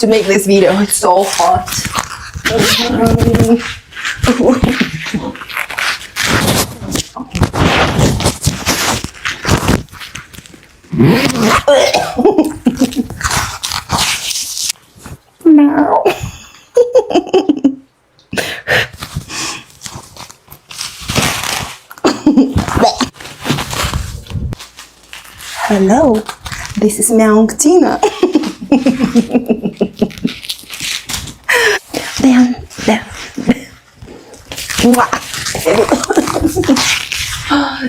to make this video. It's so hot. No. Hello, this is Meow Tina.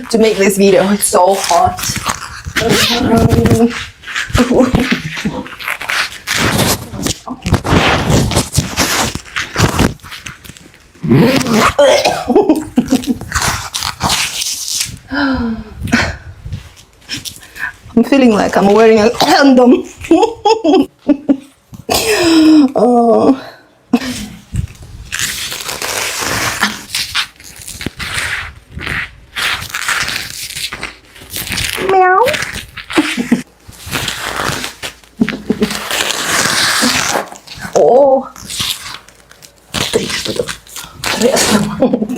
To make this video, it's so hot. I'm feeling like I'm wearing a condom. Oh. Meow. Oh.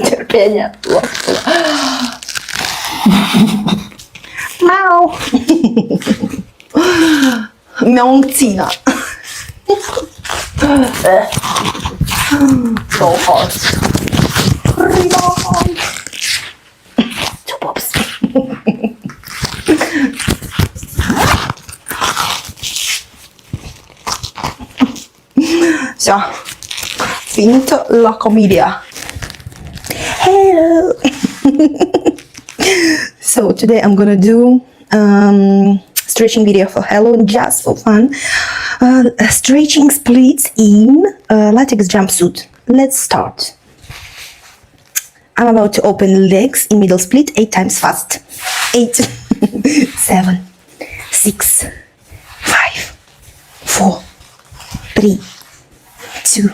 Терпение. Мяу. Мяунцина. So hot. Two pops. Все. Finito la commedia. Hello. So today I'm gonna do stretching video for Halloween just for fun. Stretching splits in latex jumpsuit. Let's start. I'm about to open legs in middle split 8 times fast. 8, 7, 6, 5, 4, 3, 2,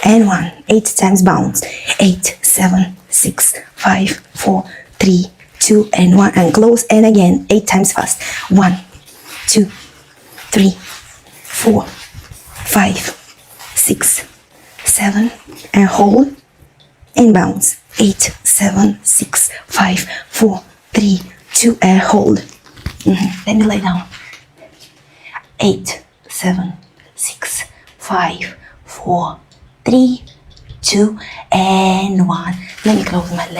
and 1. 8 times bounce. 8, 7, 6, 5, 4, 3, 2, and 1. And close. And again. 8 times fast. 1, 2, 3, 4, 5, 6, 7. And hold. And bounce. 8, 7, 6, 5, 4, 3, 2, and hold. Let me lay down. 8, 7, 6, 5, 4, 3, 2, and 1. Let me close my legs.